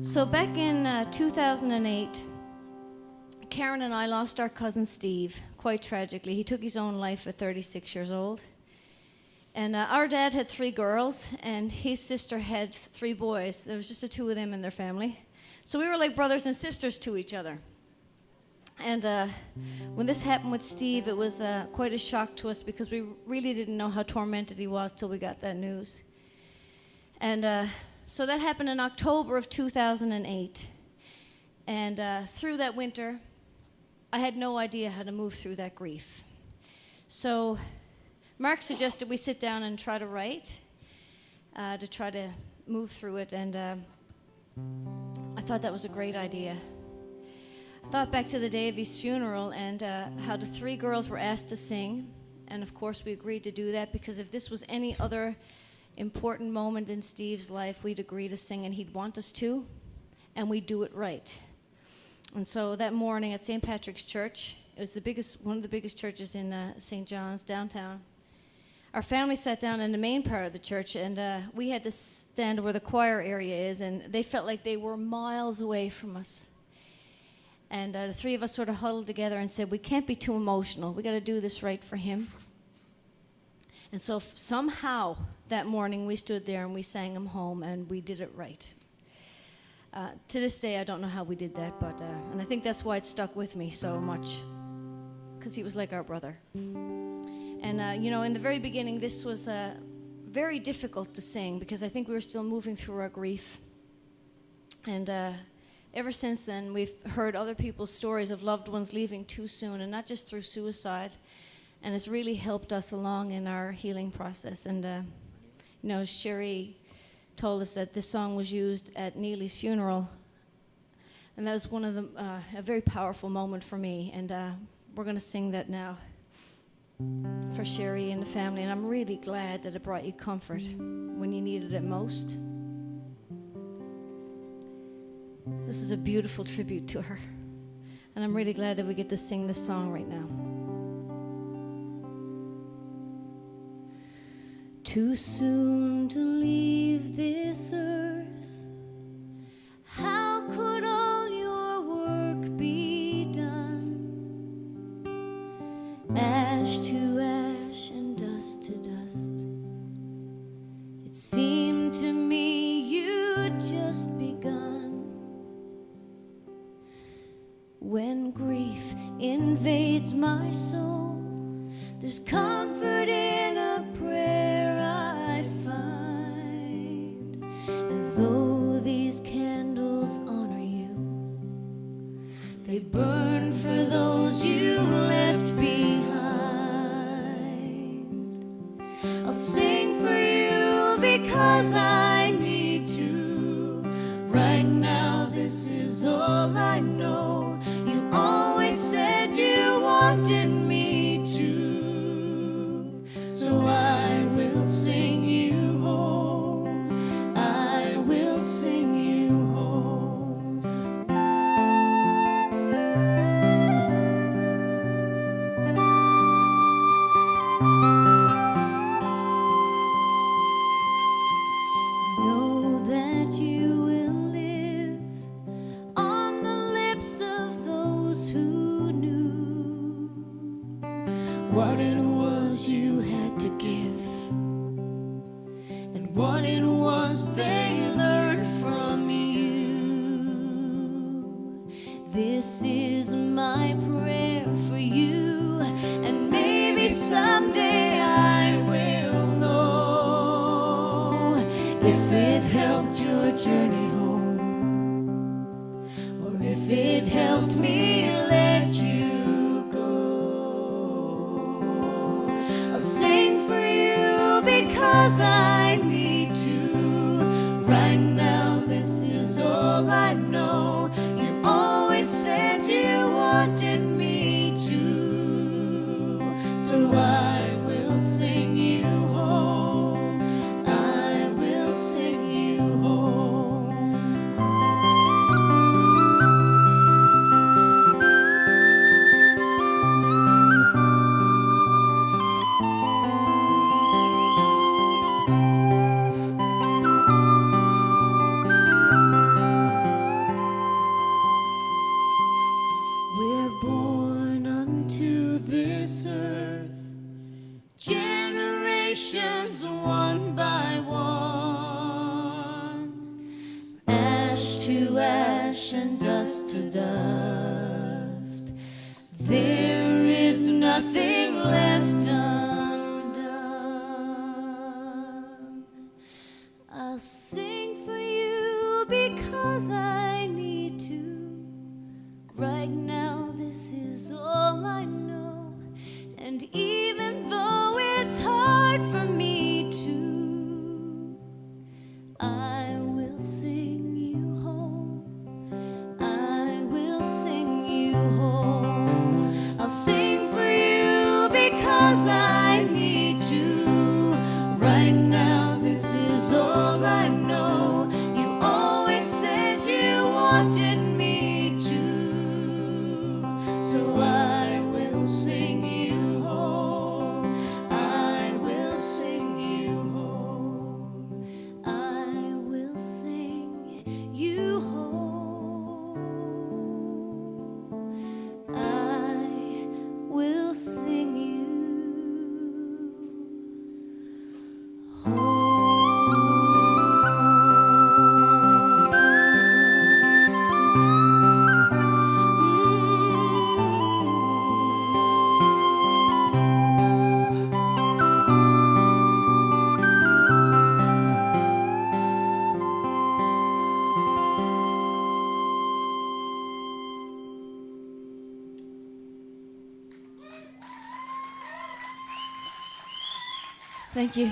So back in 2008, Karen and I lost our cousin Steve, quite tragically. He took his own life at 36 years old. And our dad had 3 girls, and his sister had 3 boys. There was just the 2 of them in their family. So we were like brothers and sisters to each other. And when this happened with Steve, it was quite a shock to us because we really didn't know how tormented he was till we got that news. And so that happened in October of 2008. And through that winter, I had no idea how to move through that grief. So Mark suggested we sit down and try to write, to try to move through it, and I thought that was a great idea. I thought back to the day of his funeral and how the 3 girls were asked to sing, and of course we agreed to do that because if this was any other important moment in Steve's life, we'd agree to sing and he'd want us to, and we'd do it right. And so that morning at St. Patrick's Church, it was one of the biggest churches in St. John's, downtown. Our family sat down in the main part of the church, and we had to stand where the choir area is, and they felt like they were miles away from us. And the 3 of us sort of huddled together and said, we can't be too emotional. We got to do this right for him. And so somehow that morning we stood there and we sang him home, and we did it right. To this day, I don't know how we did that, but and I think that's why it stuck with me so much, because he was like our brother. And, you know, in the very beginning, this was very difficult to sing because I think we were still moving through our grief. And ever since then, we've heard other people's stories of loved ones leaving too soon, and not just through suicide. And it's really helped us along in our healing process. And, you know, Sherry told us that this song was used at Neely's funeral. And that was one of the, a very powerful moment for me. And we're going to sing that now for Sherry and the family, and I'm really glad that it brought you comfort when you needed it most. This is a beautiful tribute to her, and I'm really glad that we get to sing this song right now. Too soon to leave this earth, how could all your work be done? Ash to ash and dust to dust. It seemed to me you'd just begun. When grief invades my soul, there's comfort in a prayer I find. And though these candles honor you, they burn for those you left behind. I'll sing for you because I need to. Right now this is all I know. You always said you wanted me to. So I will sing you home. I will sing you home. Know that you will live on the lips of those who knew what it was you had to give, and what it was they learned from you. This is my prayer for you, and maybe someday I will know if it helped your journey home, or if it helped me let you go. I'll sing for you because I need to. Right now this is all I know. You always said you wanted me to. So I will sing you home. I will sing you home. to ash and dust to dust. There is nothing left undone. I'll sing for you because I need to. Right now this is all I know, and even though it's hard for me to, I will sing you home. I will sing you home. I'll sing for you because I need to. Right now this is all I know. You always said you wanted me to, so I will sing you home. I will sing you home. I will sing you home. I will sing you home. Thank you.